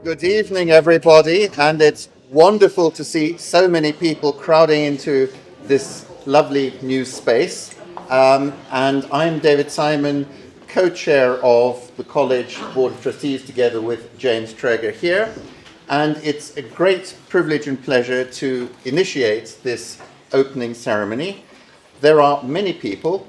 Good evening, everybody, and it's wonderful to see so many people crowding into this lovely new space. And I'm David Simon, co-chair of the College Board of Trustees, together with James Traeger here. And it's a great privilege and pleasure to initiate this opening ceremony. There are many people,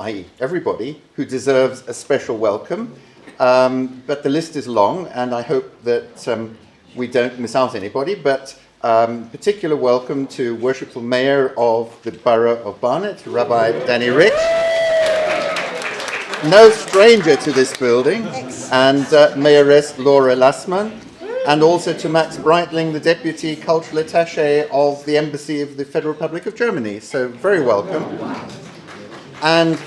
i.e. everybody, who deserves a special welcome. But the list is long, and I hope that we don't miss out anybody. But particular welcome to Worshipful Mayor of the Borough of Barnet, Rabbi Danny Rich, no stranger to this building, and Mayoress Laura Lassmann, and also to Max Breitling, the Deputy Cultural Attaché of the Embassy of the Federal Republic of Germany. So very welcome. And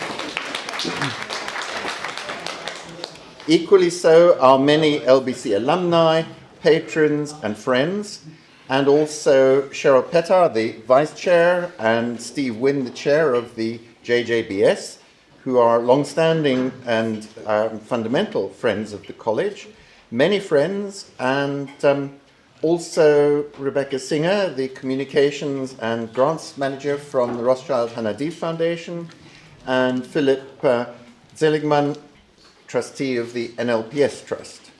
equally so are many LBC alumni, patrons and friends, and also Cheryl Petar, the Vice Chair, and Steve Wynn, the Chair of the JJBS, who are long-standing and fundamental friends of the college, many friends, and also Rebecca Singer, the Communications and Grants Manager from the Rothschild Hanadi Foundation, and Philip Seligman, Trustee of the NLPS Trust.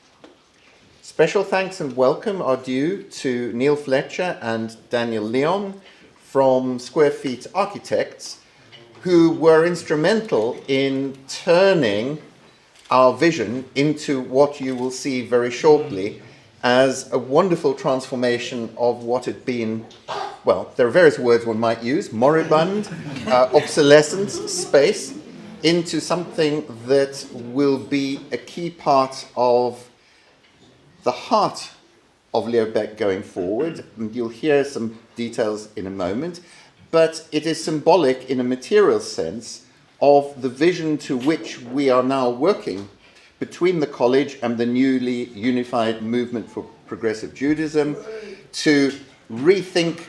Special thanks and welcome are due to Neil Fletcher and Daniel Leon from Square Feet Architects, who were instrumental in turning our vision into what you will see very shortly as a wonderful transformation of what had been, well, there are various words one might use, moribund, obsolescent space, into something that will be a key part of the heart of Leo Baeck going forward. And you'll hear some details in a moment, but it is symbolic in a material sense of the vision to which we are now working between the college and the newly unified movement for progressive Judaism to rethink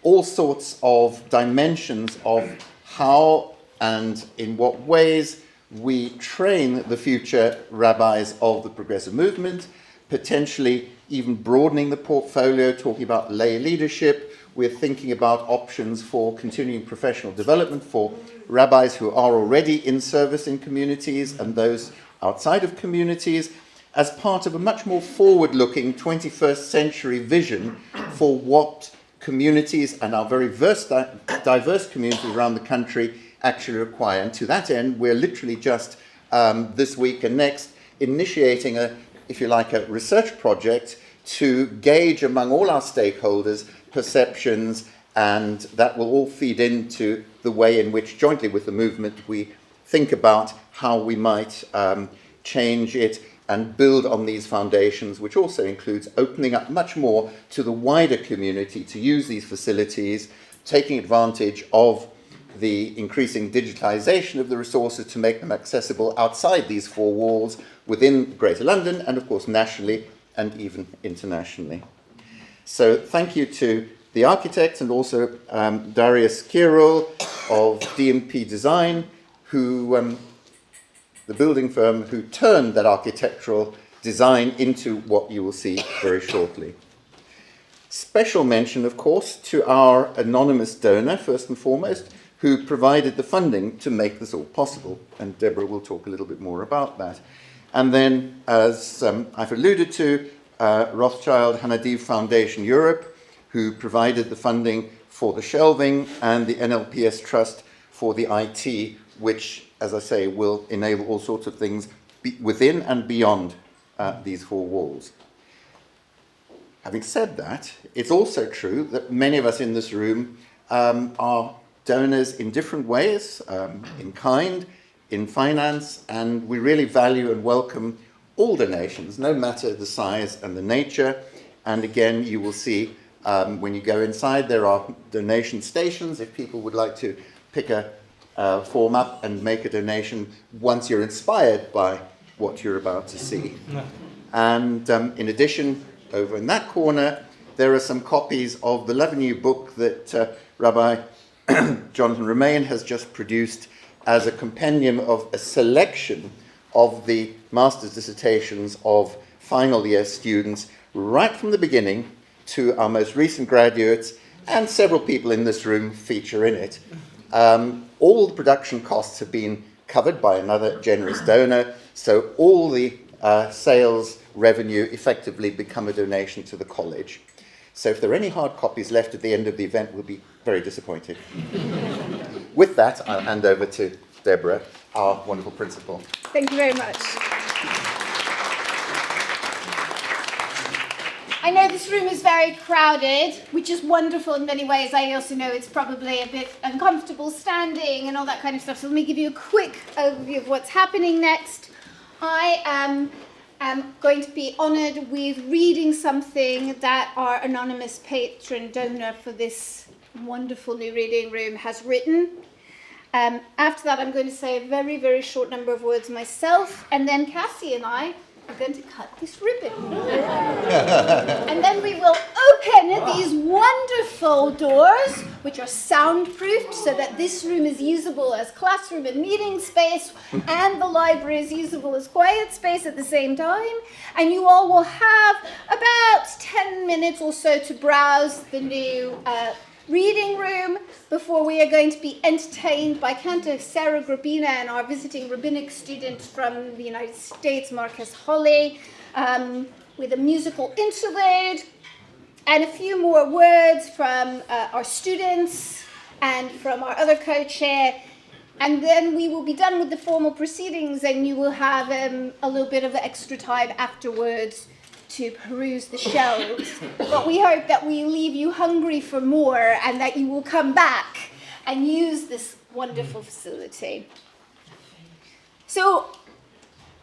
all sorts of dimensions of how and in what ways we train the future rabbis of the progressive movement, potentially even broadening the portfolio, talking about lay leadership. We're thinking about options for continuing professional development for rabbis who are already in service in communities and those outside of communities, as part of a much more forward-looking 21st century vision for what communities and our very diverse communities around the country actually require. And to that end, we're literally just this week and next initiating if you like, a research project to gauge among all our stakeholders perceptions, and that will all feed into the way in which, jointly with the movement, we think about how we might change it and build on these foundations, which also includes opening up much more to the wider community to use these facilities, taking advantage of the increasing digitization of the resources to make them accessible outside these four walls within Greater London and, of course, nationally and even internationally. So thank you to the architects and also Darius Kiril of DMP Design, who the building firm who turned that architectural design into what you will see very shortly. Special mention, of course, to our anonymous donor, first and foremost, who provided the funding to make this all possible. And Deborah will talk a little bit more about that. And then, as I've alluded to, Rothschild Hanadi Foundation Europe, who provided the funding for the shelving, and the NLPS Trust for the IT, which, as I say, will enable all sorts of things within and beyond these four walls. Having said that, it's also true that many of us in this room are donors in different ways, in kind, in finance, and we really value and welcome all donations, no matter the size and the nature. And again, you will see when you go inside, there are donation stations if people would like to pick a form up and make a donation once you're inspired by what you're about to see. And in addition, over in that corner, there are some copies of the lovely new book that Rabbi Jonathan Romain has just produced as a compendium of a selection of the master's dissertations of final year students right from the beginning to our most recent graduates, and several people in this room feature in it. All the production costs have been covered by another generous donor, so all the sales revenue effectively become a donation to the college. So if there are any hard copies left at the end of the event, we'll be very disappointed. With that, I'll hand over to Deborah, our wonderful principal. Thank you very much. I know this room is very crowded, which is wonderful in many ways. I also know it's probably a bit uncomfortable standing and all that kind of stuff. So let me give you a quick overview of what's happening next. I am going to be honoured with reading something that our anonymous patron donor for this wonderful new reading room has written. After that, I'm going to say a very, very short number of words myself, and then Cassie and I are going to cut this ribbon. And then we will open these wonderful doors, which are soundproofed, so that this room is usable as classroom and meeting space, and the library is usable as quiet space at the same time. And you all will have about 10 minutes or so to browse the new reading room before we are going to be entertained by Cantor Sarah Grabina and our visiting rabbinic student from the United States, Marcus Holly, with a musical interlude and a few more words from our students and from our other co-chair. And then we will be done with the formal proceedings, and you will have a little bit of extra time afterwards to peruse the shelves. But we hope that we leave you hungry for more and that you will come back and use this wonderful facility. So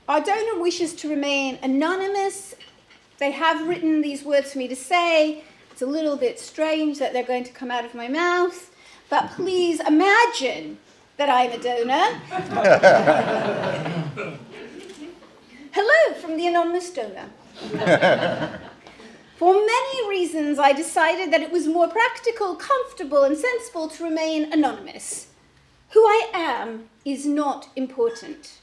our donor wishes to remain anonymous. They have written these words for me to say. It's a little bit strange that they're going to come out of my mouth, but please imagine that I'm a donor. Hello from the anonymous donor. For many reasons, I decided that it was more practical, comfortable, and sensible to remain anonymous. Who I am is not important.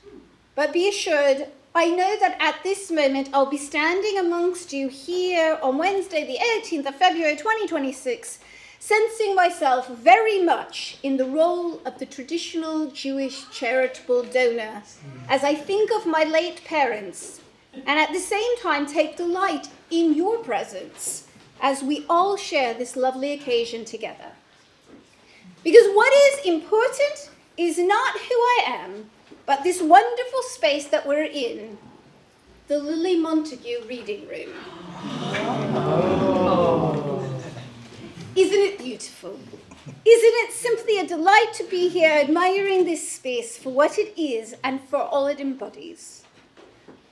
But be assured, I know that at this moment I'll be standing amongst you here on Wednesday, the 18th of February 2026, sensing myself very much in the role of the traditional Jewish charitable donor, as I think of my late parents, and at the same time take delight in your presence as we all share this lovely occasion together. Because what is important is not who I am, but this wonderful space that we're in, the Lily Montagu reading room. Isn't it beautiful? Isn't it simply a delight to be here admiring this space for what it is and for all it embodies?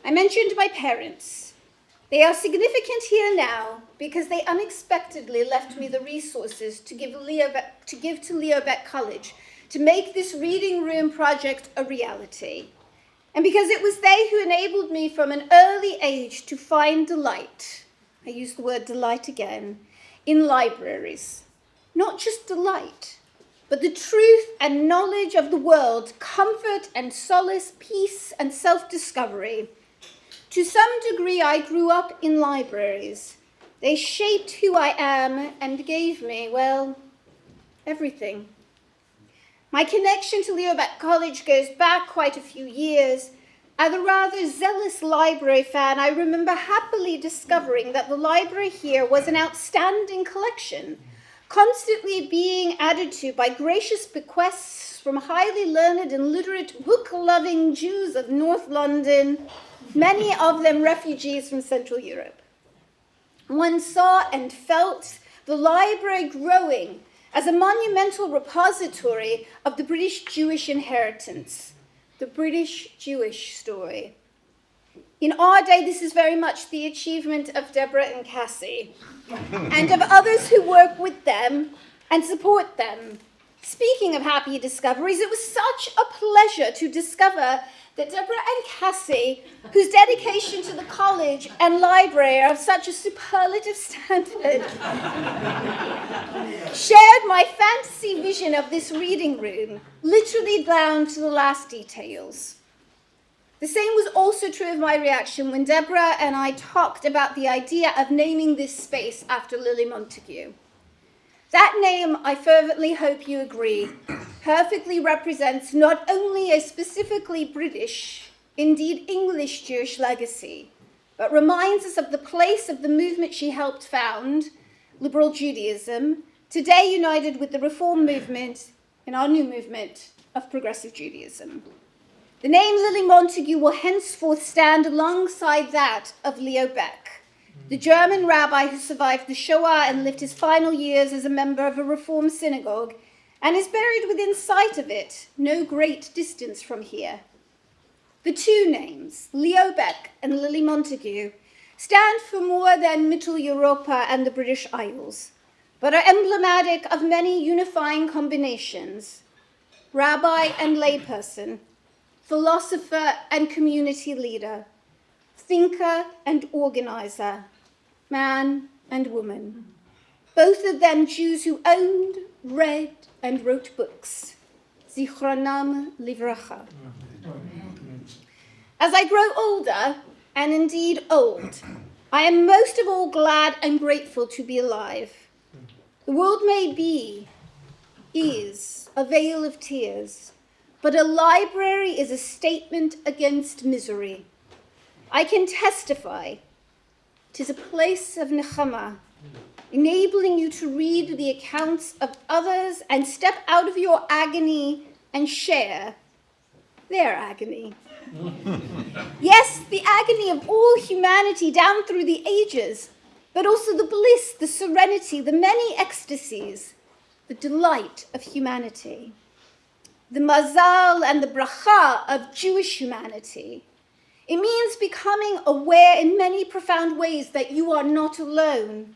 I mentioned my parents. They are significant here now because they unexpectedly left me the resources to give to Leo Baeck College to make this reading room project a reality. And because it was they who enabled me from an early age to find delight, I use the word delight again, in libraries. Not just delight, but the truth and knowledge of the world, comfort and solace, peace and self-discovery. To some degree, I grew up in libraries. They shaped who I am and gave me, well, everything. My connection to Leo Baeck College goes back quite a few years. As a rather zealous library fan, I remember happily discovering that the library here was an outstanding collection, constantly being added to by gracious bequests from highly learned and literate book-loving Jews of North London, many of them refugees from Central Europe. One saw and felt the library growing as a monumental repository of the British Jewish inheritance, the British Jewish story. In our day, this is very much the achievement of Deborah and Cassie, and of others who work with them and support them. Speaking of happy discoveries, it was such a pleasure to discover that Deborah and Cassie, whose dedication to the college and library are of such a superlative standard, shared my fantasy vision of this reading room, literally down to the last details. The same was also true of my reaction when Deborah and I talked about the idea of naming this space after Lily Montagu. That name, I fervently hope you agree, perfectly represents not only a specifically British, indeed English Jewish legacy, but reminds us of the place of the movement she helped found, liberal Judaism, today united with the Reform movement in our new movement of progressive Judaism. The name Lily Montagu will henceforth stand alongside that of Leo Baeck, the German rabbi who survived the Shoah and lived his final years as a member of a Reform synagogue and is buried within sight of it, no great distance from here. The two names, Leo Baeck and Lily Montagu, stand for more than Mittel Europa and the British Isles, but are emblematic of many unifying combinations: rabbi and layperson, philosopher and community leader, thinker and organizer, man and woman, both of them Jews who owned, read, and wrote books. Zichronam livracha. As I grow older, and indeed old, I am most of all glad and grateful to be alive. The world may be, is, a vale of tears, but a library is a statement against misery. I can testify 'tis a place of nechama, enabling you to read the accounts of others and step out of your agony and share their agony. Yes, the agony of all humanity down through the ages, but also the bliss, the serenity, the many ecstasies, the delight of humanity, the mazal and the bracha of Jewish humanity. It means becoming aware in many profound ways that you are not alone,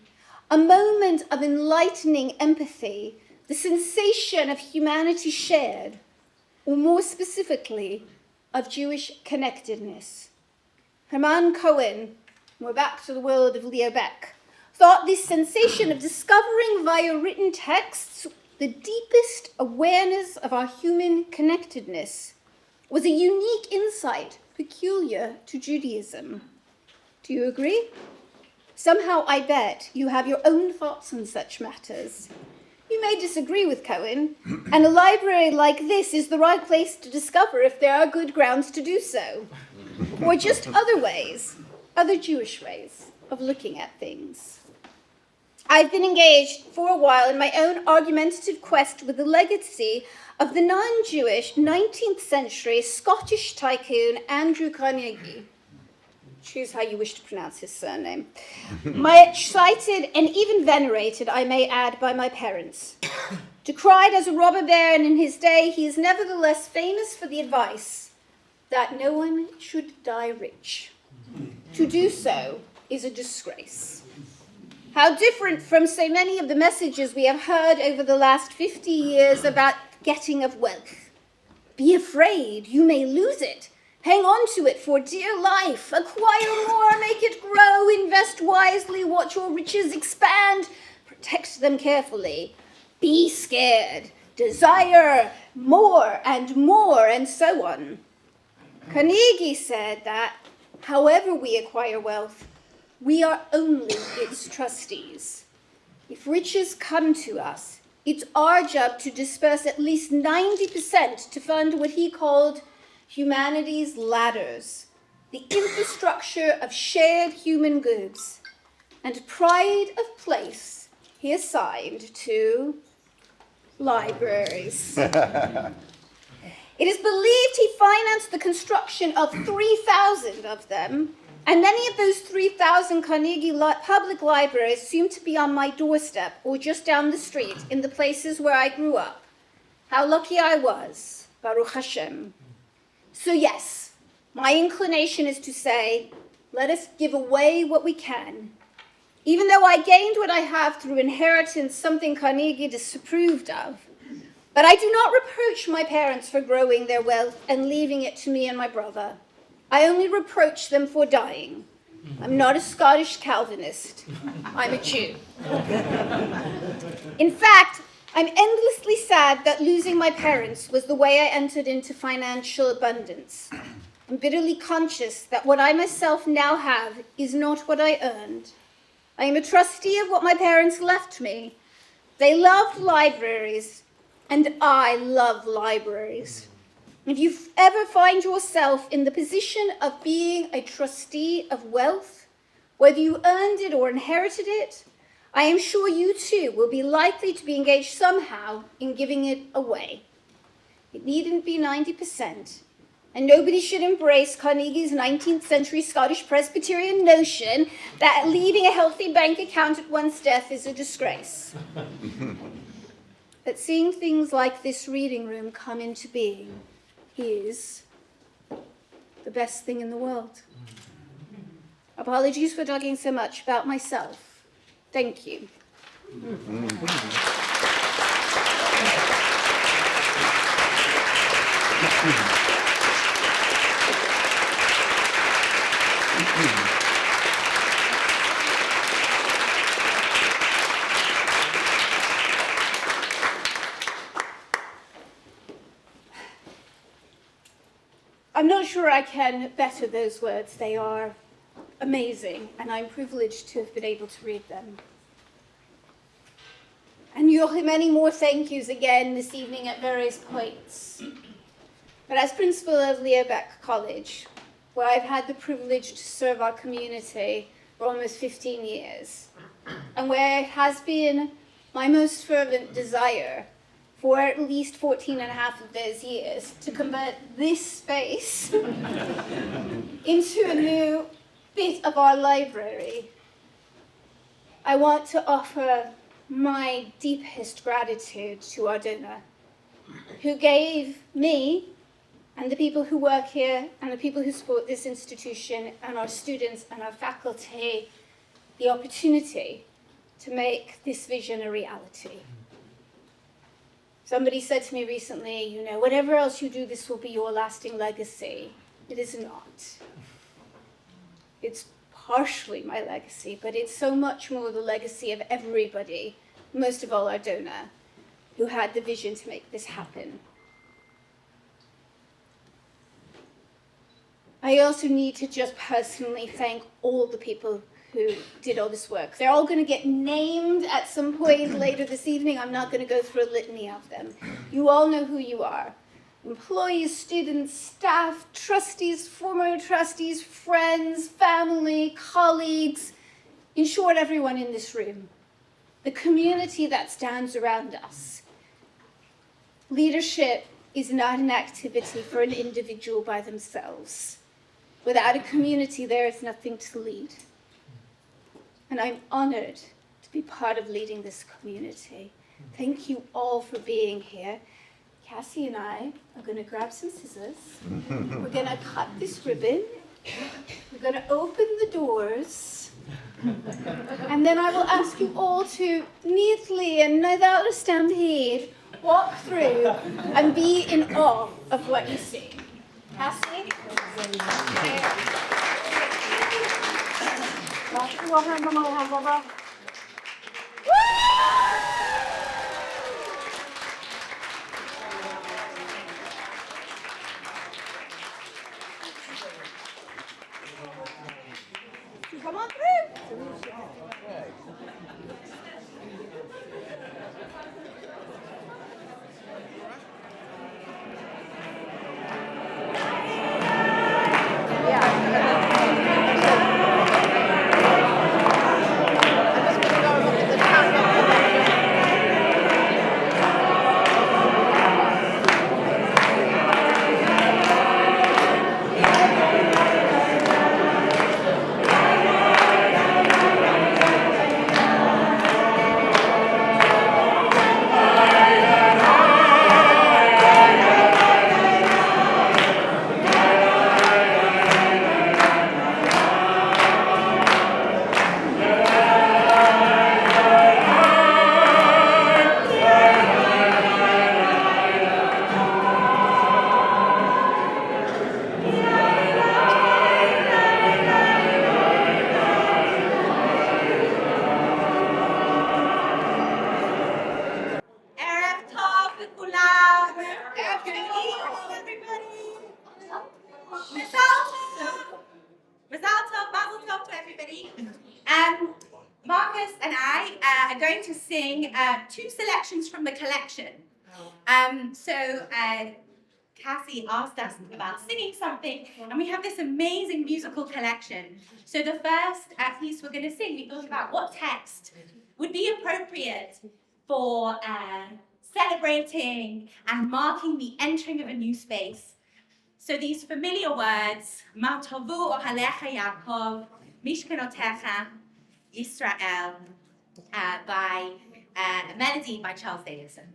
a moment of enlightening empathy, the sensation of humanity shared, or more specifically, of Jewish connectedness. Herman Cohen, we're back to the world of Leo Baeck, thought this sensation of discovering via written texts the deepest awareness of our human connectedness was a unique insight peculiar to Judaism. Do you agree? Somehow I bet you have your own thoughts on such matters. You may disagree with Cohen, and a library like this is the right place to discover if there are good grounds to do so, or just other ways, other Jewish ways of looking at things. I've been engaged for a while in my own argumentative quest with the legacy of the non-Jewish 19th century Scottish tycoon Andrew Carnegie. Choose how you wish to pronounce his surname. Much cited and even venerated, I may add, by my parents. Decried as a robber baron in his day, he is nevertheless famous for the advice that no one should die rich. To do so is a disgrace. How different from so many of the messages we have heard over the last 50 years about getting of wealth. Be afraid, you may lose it. Hang on to it for dear life. Acquire more, make it grow, invest wisely, watch your riches expand, protect them carefully. Be scared, desire more, and so on. Carnegie said that, however we acquire wealth, we are only its trustees. If riches come to us, it's our job to disperse at least 90% to fund what he called humanity's ladders, the infrastructure of shared human goods, and pride of place he assigned to libraries. It is believed he financed the construction of 3,000 of them, and many of those 3,000 Carnegie public libraries seem to be on my doorstep or just down the street in the places where I grew up. How lucky I was, Baruch Hashem. So yes, my inclination is to say, let us give away what we can. Even though I gained what I have through inheritance, something Carnegie disapproved of. But I do not reproach my parents for growing their wealth and leaving it to me and my brother. I only reproach them for dying. I'm not a Scottish Calvinist. I'm a Jew. In fact, I'm endlessly sad that losing my parents was the way I entered into financial abundance. I'm bitterly conscious that what I myself now have is not what I earned. I am a trustee of what my parents left me. They loved libraries, and I love libraries. If you ever find yourself in the position of being a trustee of wealth, whether you earned it or inherited it, I am sure you too will be likely to be engaged somehow in giving it away. It needn't be 90%, and nobody should embrace Carnegie's 19th century Scottish Presbyterian notion that leaving a healthy bank account at one's death is a disgrace. But seeing things like this reading room come into being is the best thing in the world. Apologies for talking so much about myself. Thank you. I'm not sure I can better those words. They are amazing, and I'm privileged to have been able to read them. And you'll hear many more thank yous again this evening at various points. But as principal of Baeck College, where I've had the privilege to serve our community for almost 15 years, and where it has been my most fervent desire for at least 14 and a half of those years to convert this space into a new bit of our library, I want to offer my deepest gratitude to our donor, who gave me and the people who work here and the people who support this institution and our students and our faculty the opportunity to make this vision a reality. Somebody said to me recently, whatever else you do, this will be your lasting legacy. It is not. It's partially my legacy, but it's so much more the legacy of everybody, most of all our donor, who had the vision to make this happen. I also need to just personally thank all the people who did all this work. They're all going to get named at some point later this evening. I'm not going to go through a litany of them. You all know who you are. Employees, students, staff, trustees, former trustees, friends, family, colleagues, in short, everyone in this room. The community that stands around us. Leadership is not an activity for an individual by themselves. Without a community, there is nothing to lead. And I'm honored to be part of leading this community. Thank you all for being here. Cassie and I are going to grab some scissors. We're going to cut this ribbon. We're going to open the doors. And then I will ask you all to neatly and without a stampede walk through and be in awe of what you see. Cassie? Come on through. Marcus and I are going to sing two selections from the collection. Cassie asked us about singing something, and we have this amazing musical collection. So the first piece we're going to sing, we thought about what text would be appropriate for celebrating and marking the entering of a new space. So these familiar words, Montagu ohalecha Yaakov, Mishkanotecha, Yisrael, by a melody by Charles Davidson.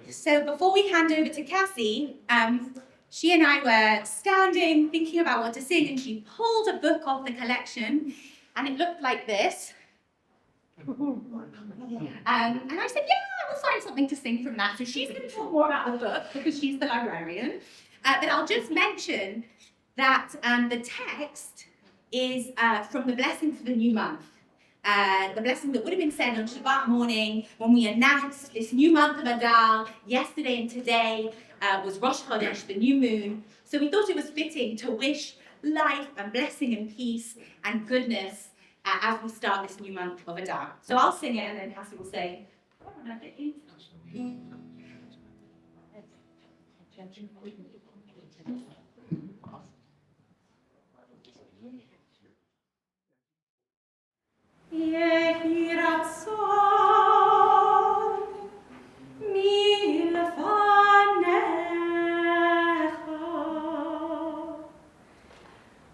So before we hand over to Cassie, she and I were standing thinking about what to sing, and she pulled a book off the collection, and it looked like this. And I said, yeah, we'll find something to sing from that. So she's going to talk more about the book because she's the librarian. But I'll just mention that the text is from the blessing for the new month. The blessing that would have been said on Shabbat morning when we announced this new month of Adar. Yesterday and today was Rosh Chodesh, the new moon. So we thought it was fitting to wish life and blessing and peace and goodness as we start this new month of Adar. So I'll sing it and then Cassie will say, Yehi Ratzon milfanecha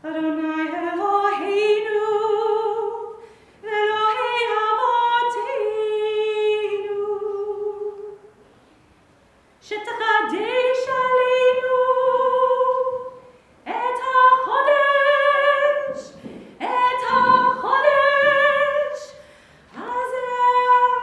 Adonai Eloheinu Elohei Avoteinu Shetchadesh Aleinu Et HaChodesh Et HaChodesh Hazeh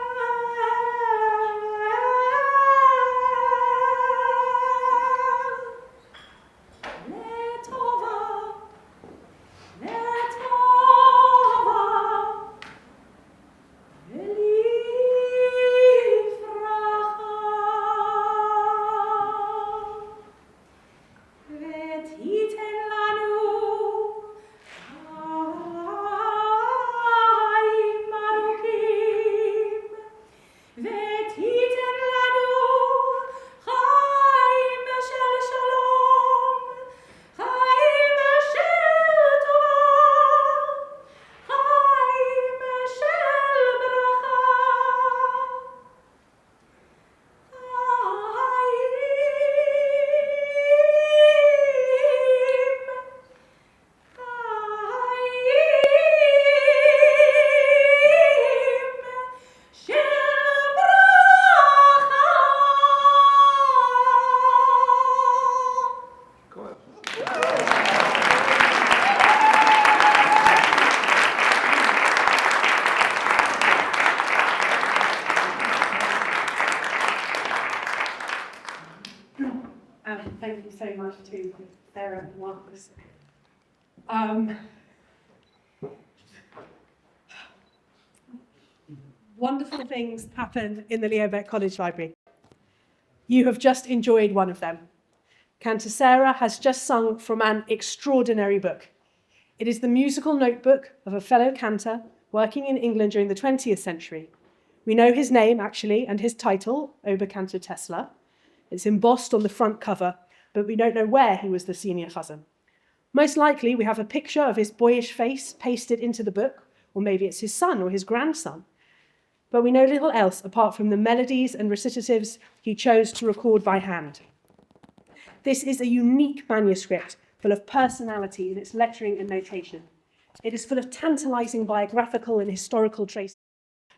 thank you so much to Sarah and Marcus. Wonderful things happen in the Leo Baeck College Library. You have just enjoyed one of them. Cantor Sarah has just sung from an extraordinary book. It is the musical notebook of a fellow cantor working in England during the 20th century. We know his name, actually, and his title, Oberkantor Tesla. It's embossed on the front cover, but we don't know where he was the senior cousin. Most likely, we have a picture of his boyish face pasted into the book, or maybe it's his son or his grandson. But we know little else apart from the melodies and recitatives he chose to record by hand. This is a unique manuscript full of personality in its lettering and notation. It is full of tantalizing biographical and historical traces.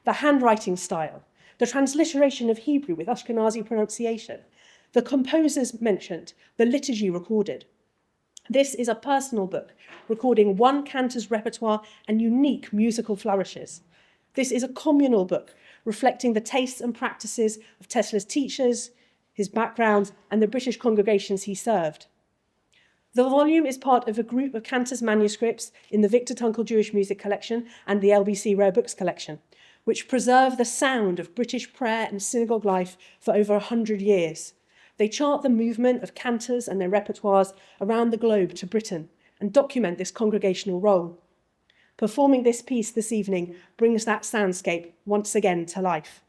The handwriting style, the transliteration of Hebrew with Ashkenazi pronunciation, the composers mentioned, the liturgy recorded. This is a personal book, recording one cantor's repertoire and unique musical flourishes. This is a communal book, reflecting the tastes and practices of Tesla's teachers, his background, and the British congregations he served. The volume is part of a group of cantors' manuscripts in the Victor Tunkel Jewish Music Collection and the LBC Rare Books Collection, which preserve the sound of British prayer and synagogue life for over 100 years. They chart the movement of cantors and their repertoires around the globe to Britain and document this congregational role. Performing this piece this evening brings that soundscape once again to life.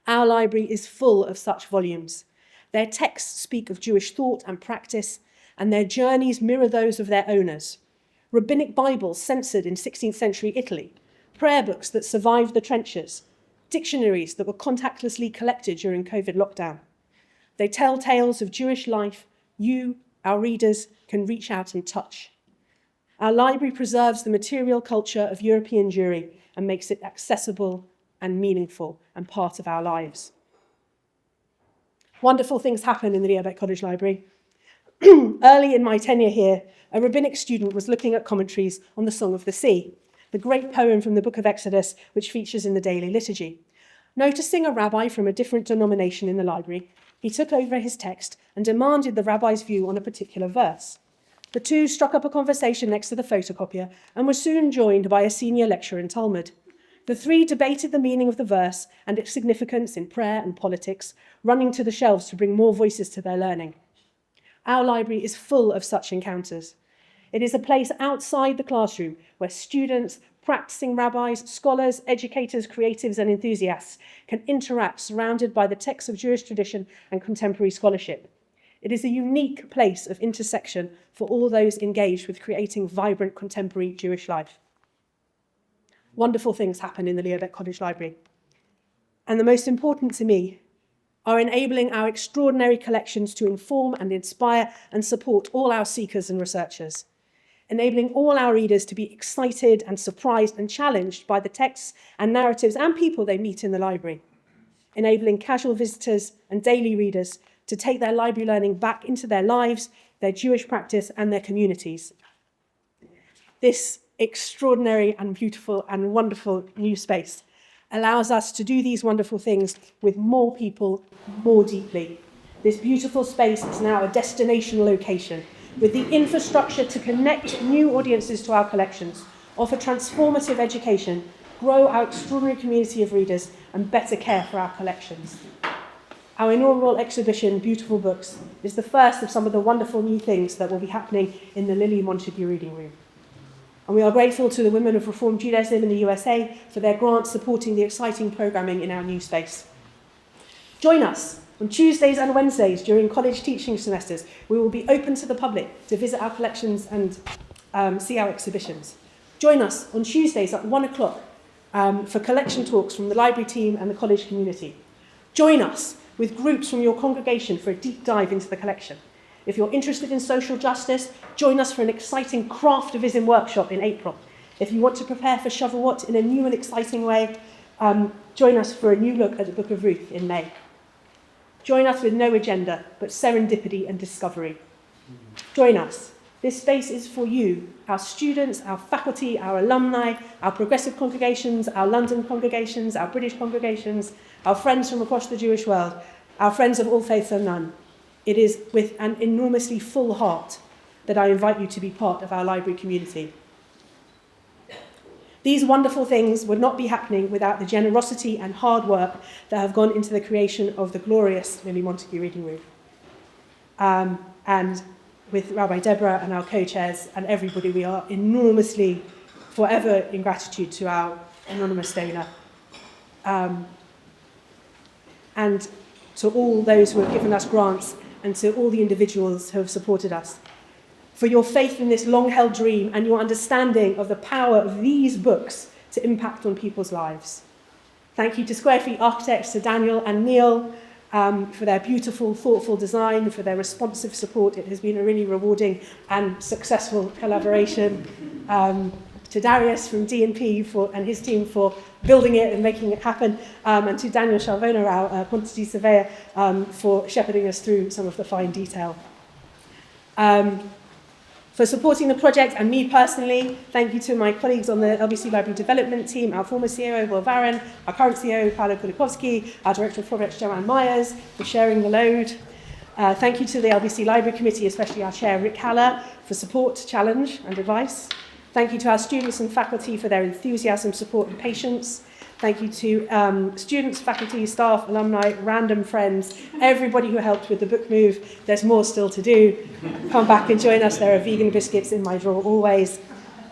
Our library is full of such volumes. Their texts speak of Jewish thought and practice, and their journeys mirror those of their owners. Rabbinic Bibles censored in 16th century Italy, prayer books that survived the trenches, dictionaries that were contactlessly collected during COVID lockdown. They tell tales of Jewish life you, our readers, can reach out and touch. Our library preserves the material culture of European Jewry and makes it accessible and meaningful and part of our lives. Wonderful things happen in the Leo Baeck College Library. Early in my tenure here, a rabbinic student was looking at commentaries on the Song of the Sea, the great poem from the book of Exodus, which features in the daily liturgy. Noticing a rabbi from a different denomination in the library, he took over his text and demanded the rabbi's view on a particular verse. The two struck up a conversation next to the photocopier and were soon joined by a senior lecturer in Talmud. The three debated the meaning of the verse and its significance in prayer and politics, running to the shelves to bring more voices to their learning. Our library is full of such encounters. It is a place outside the classroom where students, practicing rabbis, scholars, educators, creatives, and enthusiasts can interact surrounded by the texts of Jewish tradition and contemporary scholarship. It is a unique place of intersection for all those engaged with creating vibrant contemporary Jewish life. Wonderful things happen in the Leo Baeck College Library. And the most important to me are enabling our extraordinary collections to inform and inspire and support all our seekers and researchers, enabling all our readers to be excited and surprised and challenged by the texts and narratives and people they meet in the library, enabling casual visitors and daily readers to take their library learning back into their lives, their Jewish practice, and their communities. This extraordinary and beautiful and wonderful new space allows us to do these wonderful things with more people, more deeply. This beautiful space is now a destination location with the infrastructure to connect new audiences to our collections, offer transformative education, grow our extraordinary community of readers, and better care for our collections. Our inaugural exhibition, Beautiful Books, is the first of some of the wonderful new things that will be happening in the Lily Montagu Reading Room. And we are grateful to the Women of Reformed Judaism in the USA for their grant supporting the exciting programming in our new space. Join us on Tuesdays and Wednesdays during college teaching semesters. We will be open to the public to visit our collections and see our exhibitions. Join us on Tuesdays at 1 o'clock for collection talks from the library team and the college community. Join us with groups from your congregation for a deep dive into the collection. If you're interested in social justice, join us for an exciting craftivism workshop in April. If you want to prepare for Shavuot in a new and exciting way, join us for a new look at the Book of Ruth in May. Join us with no agenda, but serendipity and discovery. Join us. This space is for you, our students, our faculty, our alumni, our progressive congregations, our London congregations, our British congregations, our friends from across the Jewish world, our friends of all faiths and none. It is with an enormously full heart that I invite you to be part of our library community. These wonderful things would not be happening without the generosity and hard work that have gone into the creation of the glorious Lily Montagu Reading Room. And with Rabbi Deborah and our co-chairs and everybody, we are enormously, forever in gratitude to our anonymous donor. And to all those who have given us grants and to all the individuals who have supported us, for your faith in this long-held dream and your understanding of the power of these books to impact on people's lives. Thank you to Square Feet Architects, to Daniel and Neil, for their beautiful, thoughtful design, for their responsive support. It has been a really rewarding and successful collaboration. To Darius from D&P and his team for building it and making it happen, and to Daniel Shalvona, our quantity surveyor, for shepherding us through some of the fine detail. For supporting the project, and me personally, thank you to my colleagues on the LBC Library Development Team, our former CEO, Will Varron, our current CEO, Paolo Kulikowski, our Director of Projects, Joanne Myers, for sharing the load. Thank you to the LBC Library Committee, especially our Chair, Rick Haller, for support, challenge, and advice. Thank you to our students and faculty for their enthusiasm, support, and patience. Thank you to students, faculty, staff, alumni, random friends, everybody who helped with the book move. There's more still to do. Come back and join us. There are vegan biscuits in my drawer always.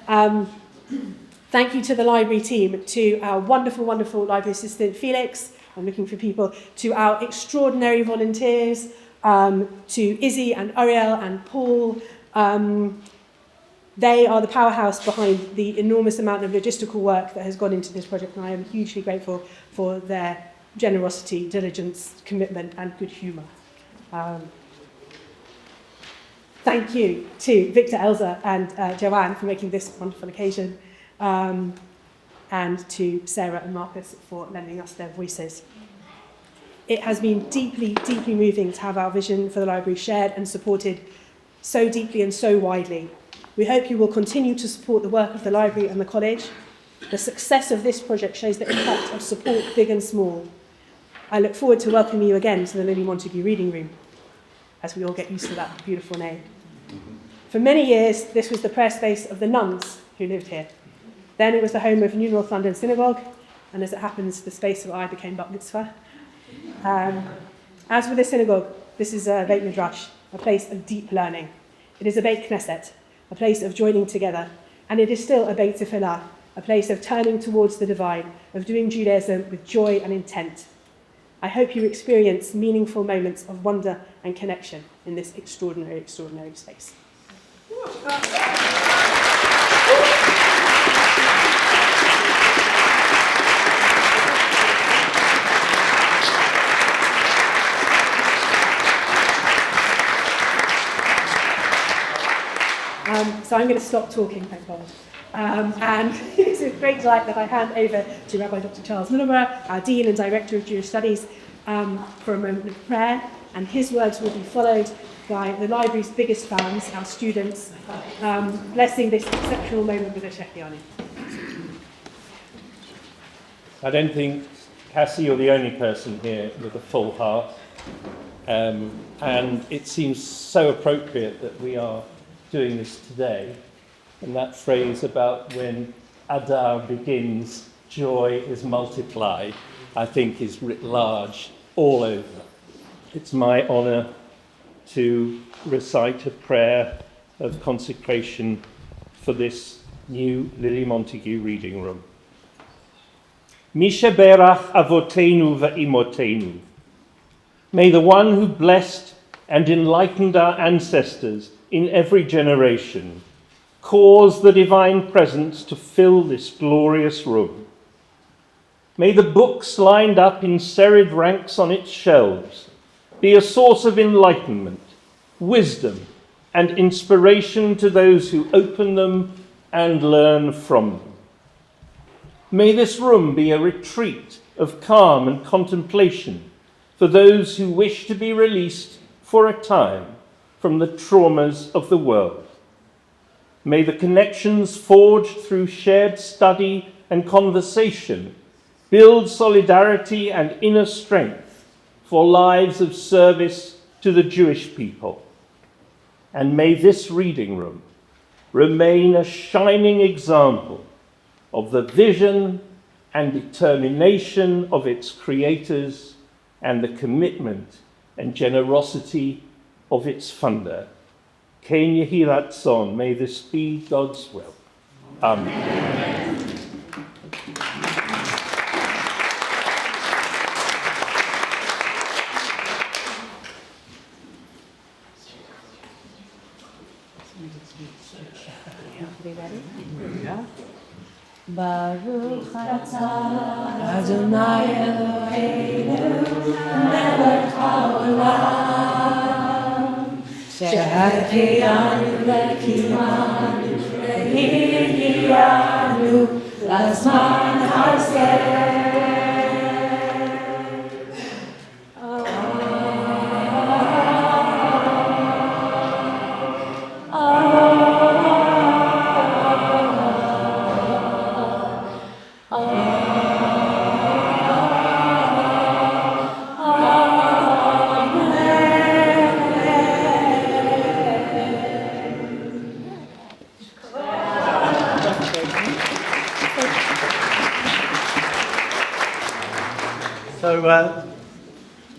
Thank you to the library team, to our wonderful, wonderful library assistant, Felix. I'm looking for people. To our extraordinary volunteers, to Izzy and Ariel and Paul. They are the powerhouse behind the enormous amount of logistical work that has gone into this project, and I am hugely grateful for their generosity, diligence, commitment, and good humour. Thank you to Victor, Elsa, and Joanne for making this a wonderful occasion, and to Sarah and Marcus for lending us their voices. It has been deeply, deeply moving to have our vision for the library shared and supported so deeply and so widely. We hope you will continue to support the work of the library and the college. The success of this project shows the impact of support, big and small. I look forward to welcoming you again to the Lily Montagu Reading Room, as we all get used to that beautiful name. For many years, this was the prayer space of the nuns who lived here. Then it was the home of New North London Synagogue, and as it happens, the space where I became Bat Mitzvah. As with the synagogue, this is a Beit Midrash, a place of deep learning. It is a Beit Knesset, a place of joining together, and it is still a Beit Tefillah, a place of turning towards the divine, of doing Judaism with joy and intent. I hope you experience meaningful moments of wonder and connection in this extraordinary, extraordinary space. So I'm going to stop talking, thank God. And it's a great delight that I hand over to Rabbi Dr. Charles Millenborough, our Dean and Director of Jewish Studies, for a moment of prayer. And his words will be followed by the library's biggest fans, our students, blessing this exceptional moment with a Shechianu. I don't think, Cassie, you're the only person here with a full heart. And it seems so appropriate that we are doing this today. And that phrase about when Adar begins, joy is multiplied, I think is writ large all over. It's my honour to recite a prayer of consecration for this new Lily Montagu Reading Room. Misha Berach Avotenu Va'imotenu. May the one who blessed and enlightened our ancestors in every generation cause the divine presence to fill this glorious room. May the books lined up in serried ranks on its shelves be a source of enlightenment, wisdom, and inspiration to those who open them and learn from them. May this room be a retreat of calm and contemplation for those who wish to be released for a time from the traumas of the world. May the connections forged through shared study and conversation build solidarity and inner strength for lives of service to the Jewish people. And may this reading room remain a shining example of the vision and determination of its creators and the commitment and generosity of its funder. Ken Yehi Ratzon, may this be God's will. Amen. Baruch atah Adonai Eloheinu melech haolam שהחיינו וקימנו והגיענו לזמן הזה.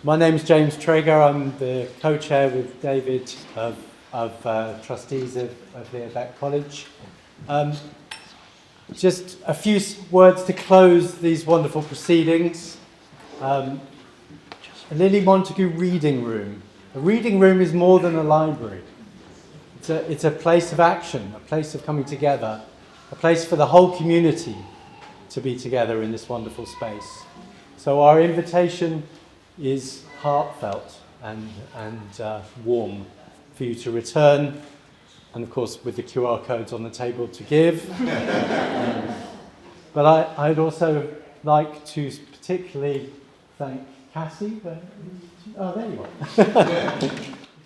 My name's James Traeger. I'm the co-chair with David of trustees of the Baeck College. Just a few words to close these wonderful proceedings. A Lily Montagu reading room. A reading room is more than a library. It's a place of action, a place of coming together, a place for the whole community to be together in this wonderful space. So our invitation is heartfelt and warm for you to return, and of course with the QR codes on the table to give. But I'd also like to particularly thank Cassie. Oh, there you are. If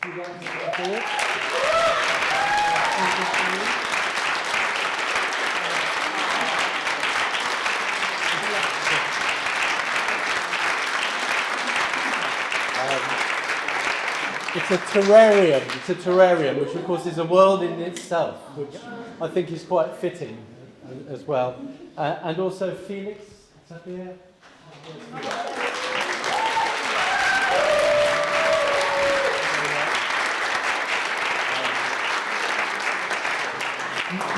you'd like to step forward. It's a terrarium, which of course is a world in itself, which I think is quite fitting as well. And also Felix, is that here?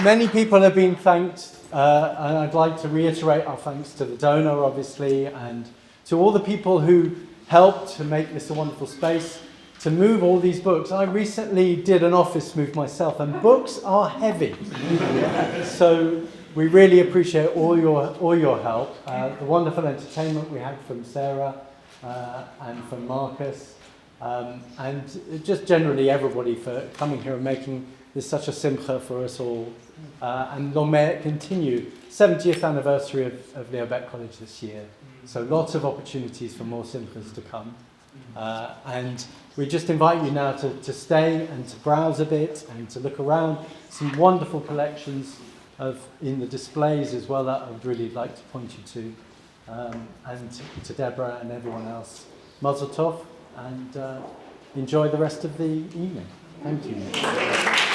Many people have been thanked, and I'd like to reiterate our thanks to the donor, obviously, and to all the people who helped to make this a wonderful space, to move all these books. I recently did an office move myself, and books are heavy. So we really appreciate all your help. The wonderful entertainment we had from Sarah and from Marcus, and just generally everybody for coming here and making this such a simcha for us all. And long may it continue. 70th anniversary of Leo Baeck College this year. So lots of opportunities for more simchas to come. And we just invite you now to stay and to browse a bit and to look around. Some wonderful collections in the displays as well that I would really like to point you to. And to Deborah and everyone else. Mazel tov, and enjoy the rest of the evening. Thank you.